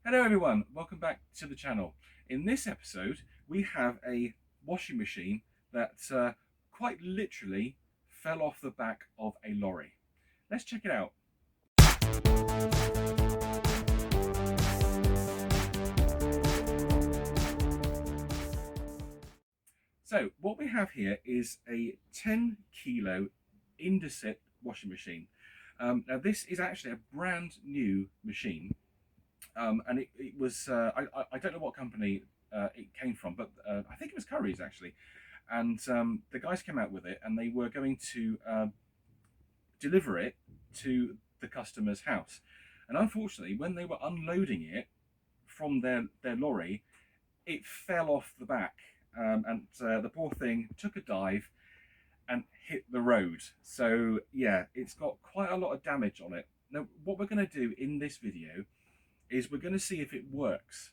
Hello everyone, welcome back to the channel. In this episode we have a washing machine that quite literally fell off the back of a lorry. Let's check it out. So what we have here is a 10 kilo Indesit washing machine. Now this is actually a brand new machine. And it was, I don't know what company it came from, but I think it was Curry's actually. And the guys came out with it and they were going to deliver it to the customer's house. And unfortunately, when they were unloading it from their lorry, it fell off the back. And the poor thing took a dive and hit the road. So yeah, it's got quite a lot of damage on it. Now, what we're going to do in this video is we're going to see if it works,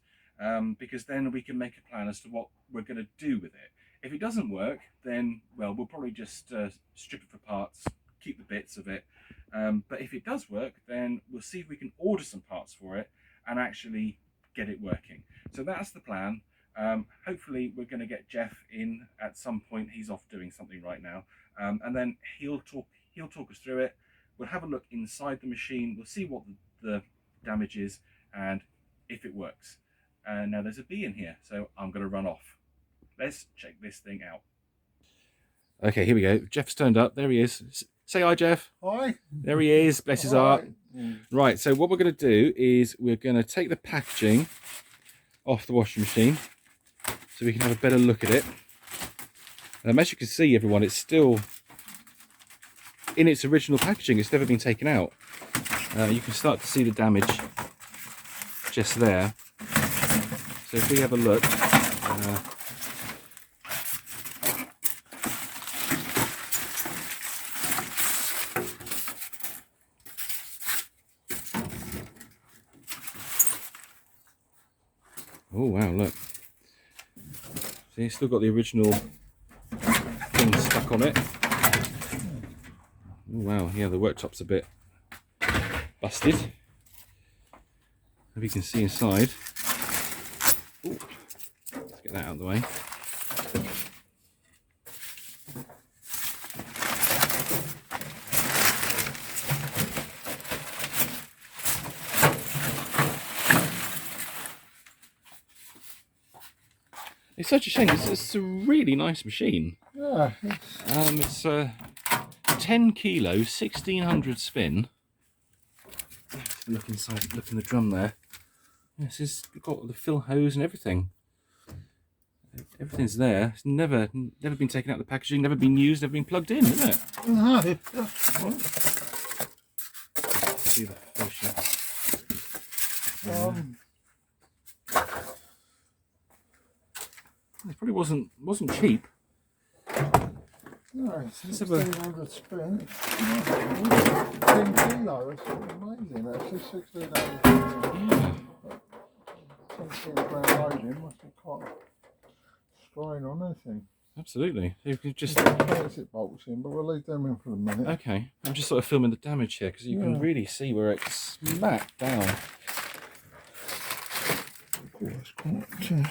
because then we can make a plan as to what we're going to do with it. If it doesn't work, then, well, we'll probably just strip it for parts, keep the bits of it. But if it does work, then we'll see if we can order some parts for it and actually get it working. So that's the plan. Hopefully we're going to get Jeff in at some point. He's off doing something right now, and then he'll talk us through it. We'll have a look inside the machine. We'll see what the damage is and if it works. Now there's a bee in here, so I'm going to run off. Let's check this thing out. Okay, here we go. Jeff's turned up. There he is. Say hi, Jeff. Hi. There he is. Bless his heart. Right, so what we're going to do is we're going to take the packaging off the washing machine so we can have a better look at it. As you can see, everyone, it's still in its original packaging. It's never been taken out. You can start to see the damage just there. So if we have a look, oh wow, look. See, it's still got the original thing stuck on it. Oh wow, yeah, the worktop's a bit busted. If you can see inside. Ooh, let's get that out of the way. It's such a shame. It's a really nice machine. Yeah. It's 10 kilo, 1600 spin. Look inside, look in the drum there. This has got the fill hose and everything. Everything's there. It's never been taken out of the packaging, never been used, never been plugged in, isn't it? No. See the fascia. It probably wasn't cheap. No, it's Let's have a 1600 spin. 10 kilo, that's amazing. Actually, 1600. yeah. 17 grand loading must be quite a strain on anything. Absolutely. So you can just Exit bolts in, but we'll leave them in for a minute. okay. I'm just sort of filming the damage here because you can really see where it's smacked down. It's quite,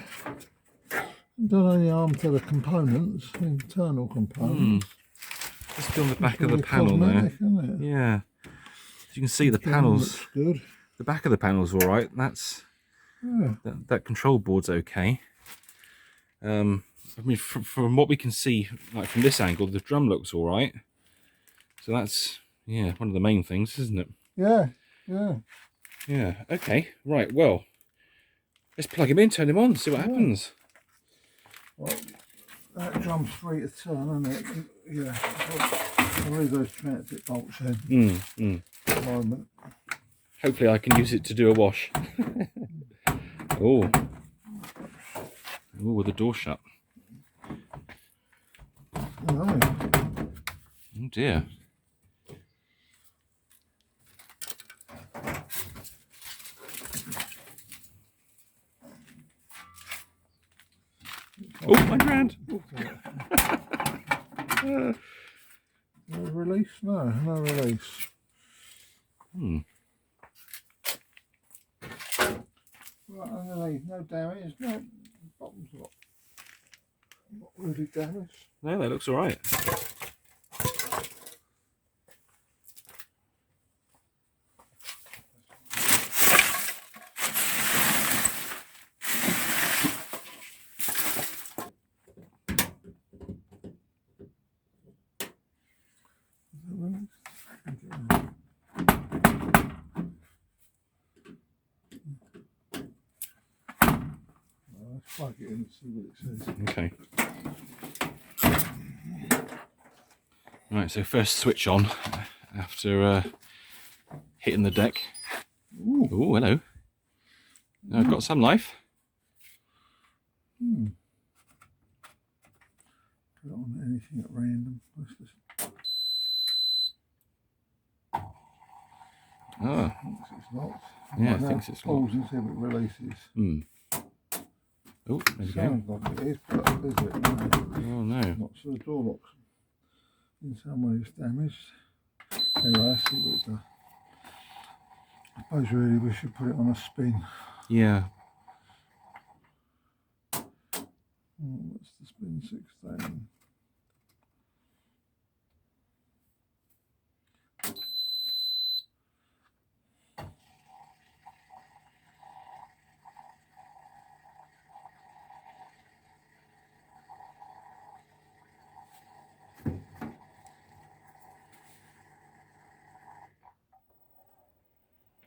done any harm to the components, internal components. Just on the back of the Really panel there. cosmetic, isn't it? Yeah. As you can see, the panels. Looks good. The back of the panel's all right. That's that control board's okay. I mean, from what we can see, like from this angle, the drum looks all right. So that's one of the main things, isn't it? Yeah. Yeah. Okay. Right. Well, let's plug him in, turn him on, see what happens. Well, that drum's free to turn, isn't it? Yeah. I'll leave those transit bolts in at the moment. Hopefully, I can use it to do a wash. Oh, with the door shut. No. Oh dear. Oh, my grand. No release? No release. Right underneath, no damage, no, bottom's not really damaged. No, that looks alright. Let's plug it in and see what it says. Okay. Right, so first switch on after hitting the deck. Ooh. Oh, hello. I've got some life. Put it on anything at random. Let's just... Oh, Thinks it's locked. yeah, Right, it thinks it's pulls locked. and see if it releases. Oh, there we go. Sounds like it is, but is it? No. Oh no. Not so the door locks in some ways damaged. Anyway, let's see what it does. I suppose really we should put it on a spin. Yeah. What's the spin? 16.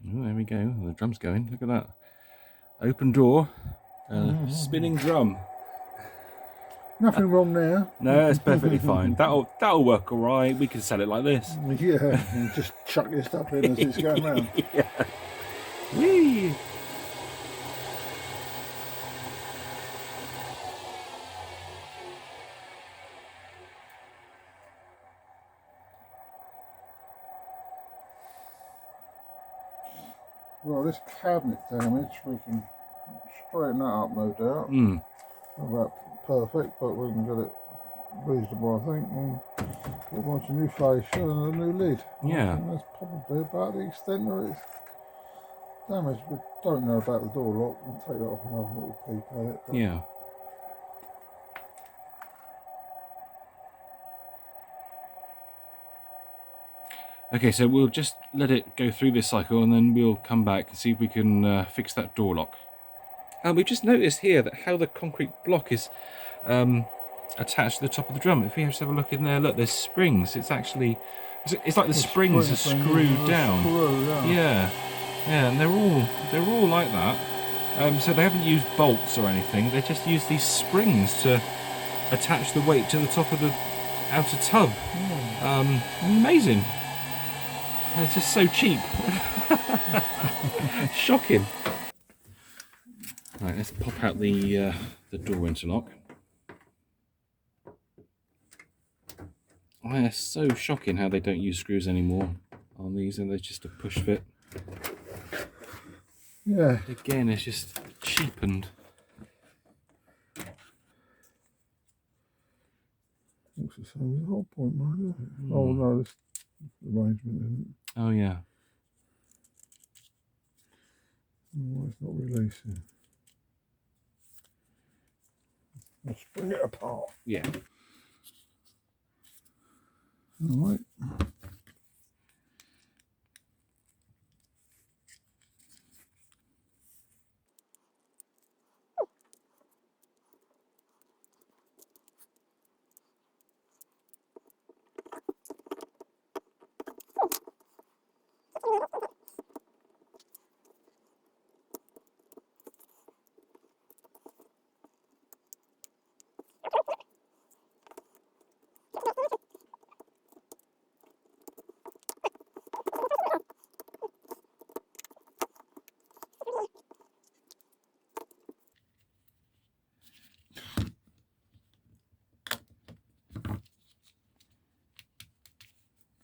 Oh, there we go. Oh, the drum's going. Look at that. Open door, spinning drum. Nothing wrong there. No, it's perfectly fine. That'll work all right. We can sell it like this. Yeah, and just chuck your stuff in as it's going round. Yeah. Whee! Well, this cabinet damage, we can straighten that up, no doubt. Mm. Not about perfect, but we can get it reasonable, I think, and get one new fascia and a new lid. Yeah. I think that's probably about the extent of its damage. We don't know about the door lock. We'll take that off and have a little peek at it. But Yeah. Okay, so we'll just let it go through this cycle and then we'll come back and see if we can fix that door lock. And we've just noticed here that how the concrete block is attached to the top of the drum. If we just have a look in there, look, there's springs. It's actually, it's like the springs are screwed down. Yeah, yeah, and they're all like that. So they haven't used bolts or anything. They just use these springs to attach the weight to the top of the outer tub. Amazing. And it's just so cheap. Shocking. Right, let's pop out the door interlock. Oh, it's so shocking how they don't use screws anymore on these, and they're just a push fit. Yeah. Again, it's just cheapened. Looks the same as the whole point, mine, isn't it? Oh no, this arrangement isn't. Oh yeah. Oh, it's not releasing. I'll spring it apart. Yeah. Alright.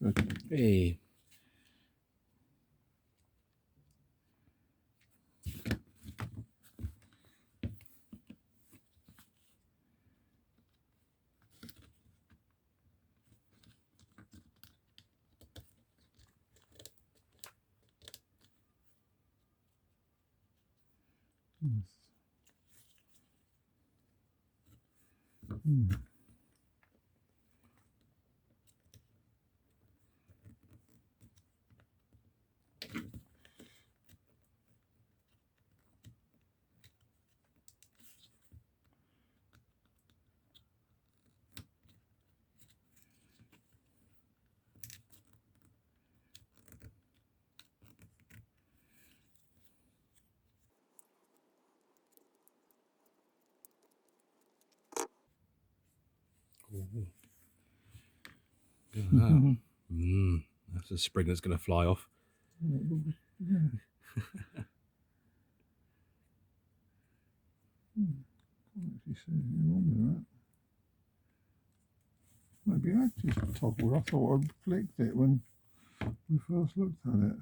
Good. Hey. Look at that. That's a spring that's going to fly off. Yeah. Can't actually see anything wrong with that. Maybe I just toggled. I thought I'd flicked it when we first looked at it.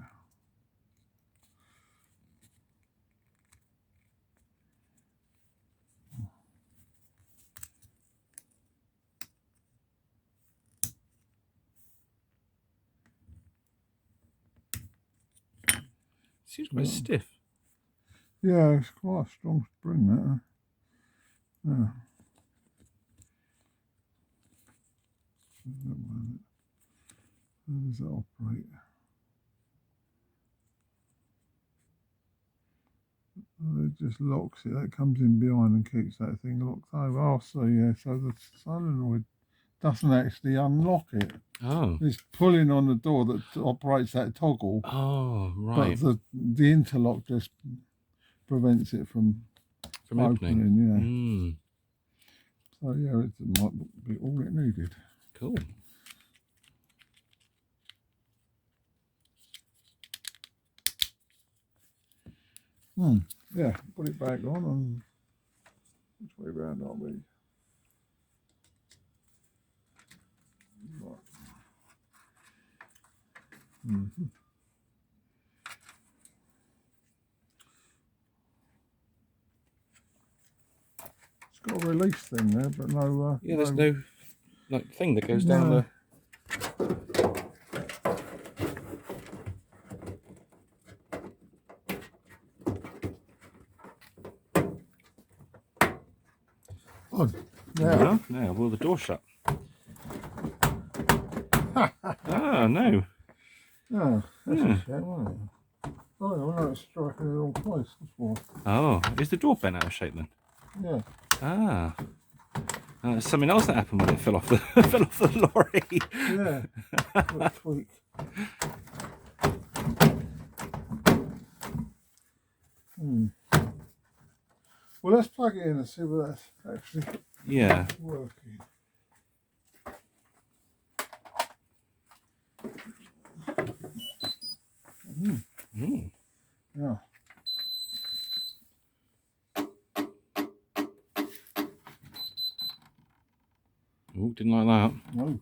Seems quite stiff. Yeah, it's quite a strong spring, that. Yeah. How does it operate? It just locks it. That comes in behind and keeps that thing locked over. Oh, so yeah, so the solenoid doesn't actually unlock it. Oh. It's pulling on the door that operates that toggle. Oh, right. But the interlock just prevents it from opening. Yeah. So yeah, it might be all it needed. Cool. Yeah, put it back on and which way round are we? Right. It's got a release thing there, but no. Yeah, there's no like thing that goes down the. Oh, yeah. No, well, the door shut. No. No, that's a shame, wasn't it? Oh, no, it's striking the wrong place. That's why. Oh, is the door bent out of shape then? Yeah. Ah. There's something else that happened when it fell off the lorry. Yeah. Little tweak. Well, let's plug it in and see whether that's actually working. Yeah. Oh, didn't like that. No.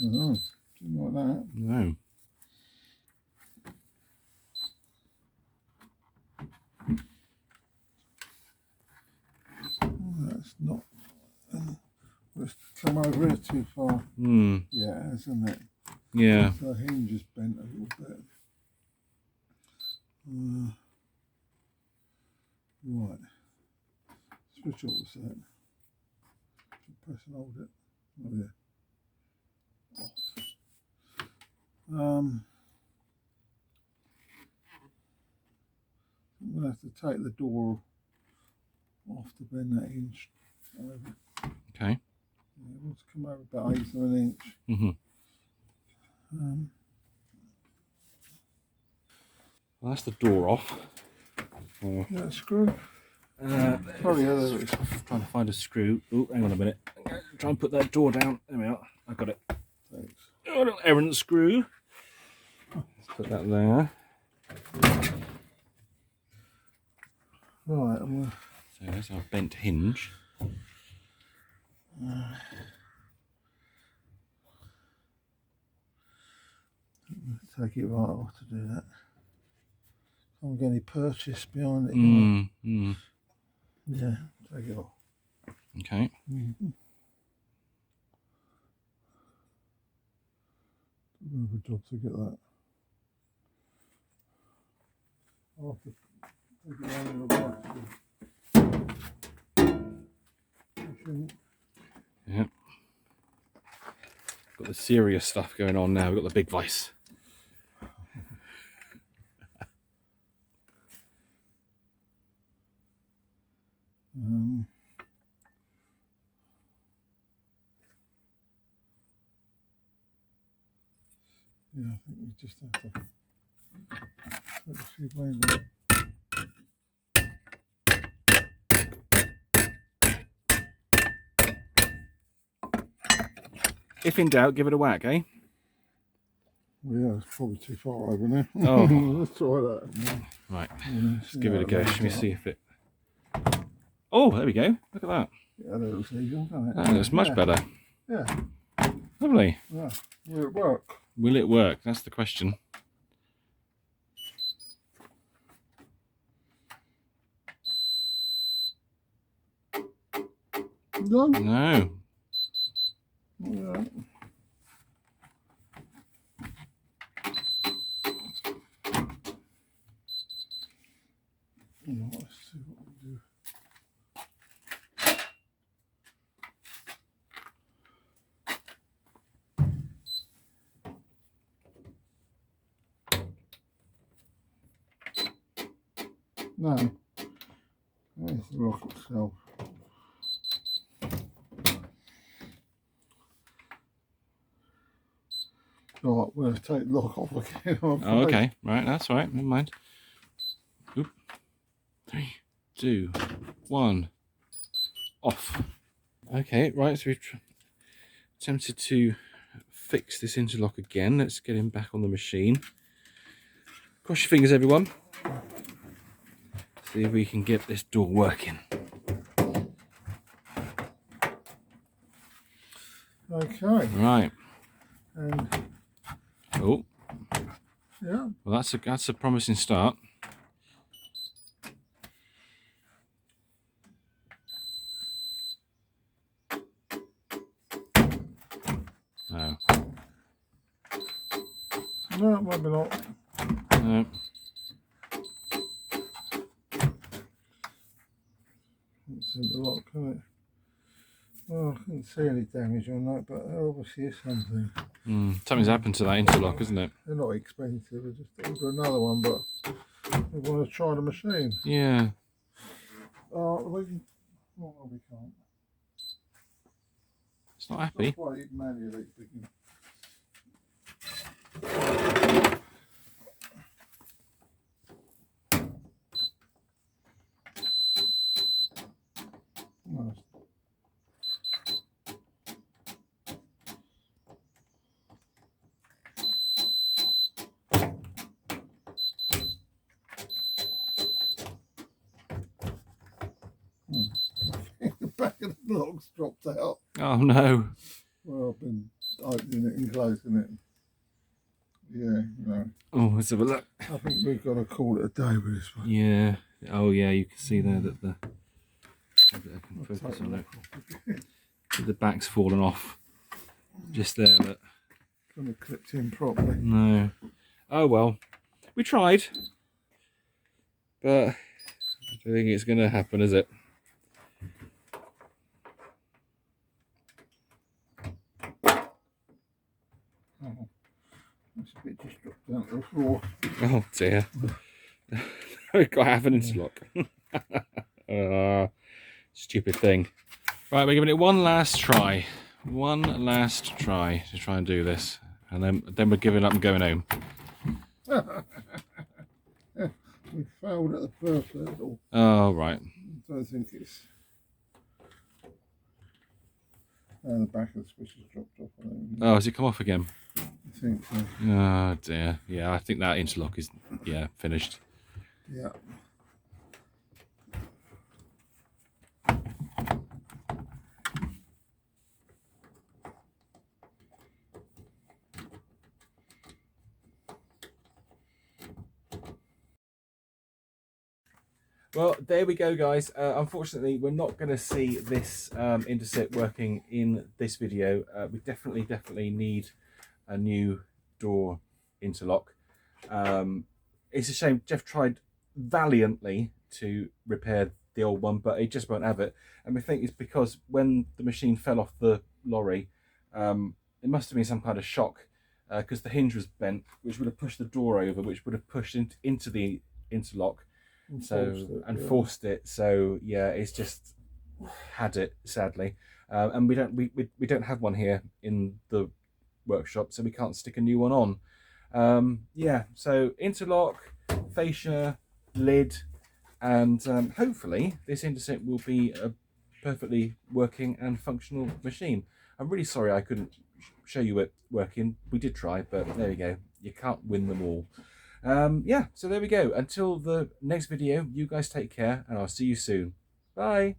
No, didn't like that. No. That's not. Let's come over here too far. Yeah, isn't it? Yeah. So the hinge is bent a little bit. Right. Switch off the set. Press and hold it. Oh yeah. I'm going to have to take the door off to bend that inch over. Okay. Yeah, we'll come over about 1/8 of an inch. Well, that's the door off. Yeah, screw. Probably trying to find a screw. Oh, hang on a minute. Try and put that door down. There we are. I got it. Thanks. Oh, a little errant screw. Let's put that there. Right. So there's our bent hinge. Take it right off to do that. Can't get any purchase behind it. Yeah, take it off. Okay. Good job to get that. I'll have to take it around in the box. Yep. Got the serious stuff going on now. We've got the big vice. Yeah, I think we just have to put a few blades on. If in doubt, give it a whack, eh? Well, yeah, it's probably too far over now. Oh. Let's try that. Right, Yeah, let's give it a go. Let me up. see if it... Oh, there we go. Look at that. Yeah, that looks even, doesn't it? That looks much better. Yeah. Lovely. Yeah. Will it work? Will it work? That's the question. No. No. Yeah. Let's see what we do. No. There's the lock itself. Right, we'll take the lock off again. Oh, okay. Right, that's all right. Never mind. Oop. 3, 2, 1. Off. Okay, right. So we've attempted to fix this interlock again. Let's get him back on the machine. Cross your fingers, everyone. See if we can get this door working. Okay. Right. And Oh. yeah. Well, that's a promising start. No. No, maybe not. No. Can't see the lock, can it? Well, I couldn't see any damage on that, but there obviously is something. Something's happened to that interlock, isn't it? They're not expensive, we just order another one, but we want to try the machine. Yeah. We can. Oh, no, we can't. It's not happy. Quite manually, we can. Nice. The back of the lock's dropped out. Oh no. Well, I've been opening it and closing it. Yeah, no. Oh, let's have a look. I think we've got to call it a day with this one. Yeah. Oh yeah, you can see there that the... I can focus on it. The back's fallen off. Just there, but... Couldn't have clipped in properly. No. Oh well. We tried. But... I don't think it's going to happen, is it? Oh, that's a bit just dropped down to the floor. Oh dear. We've got half an interlock. Stupid thing. Right, we're giving it one last try. One last try to try and do this. And then we're giving up and going home. We failed at the first level. Oh, right. I don't think it's... the back of the switch has dropped off. I think. Oh, has it come off again? I think so. Oh dear. Yeah, I think that interlock is, yeah, finished. Yeah. Well, there we go, guys. Unfortunately, we're not going to see this Indesit working in this video. We definitely need a new door interlock. It's a shame. Jeff tried valiantly to repair the old one, but he just won't have it. And we think it's because when the machine fell off the lorry, it must have been some kind of shock, because the hinge was bent, which would have pushed the door over, which would have pushed into the interlock. Forced it. So yeah, it's just had it, sadly, and we don't have one here in the workshop, so we can't stick a new one on. Yeah, so interlock, fascia, lid, and hopefully this Indesit will be a perfectly working and functional machine. I'm really sorry I couldn't show you it working. We did try, but there we go, you can't win them all. Yeah, so there we go. Until the next video, you guys take care, and I'll see you soon. Bye.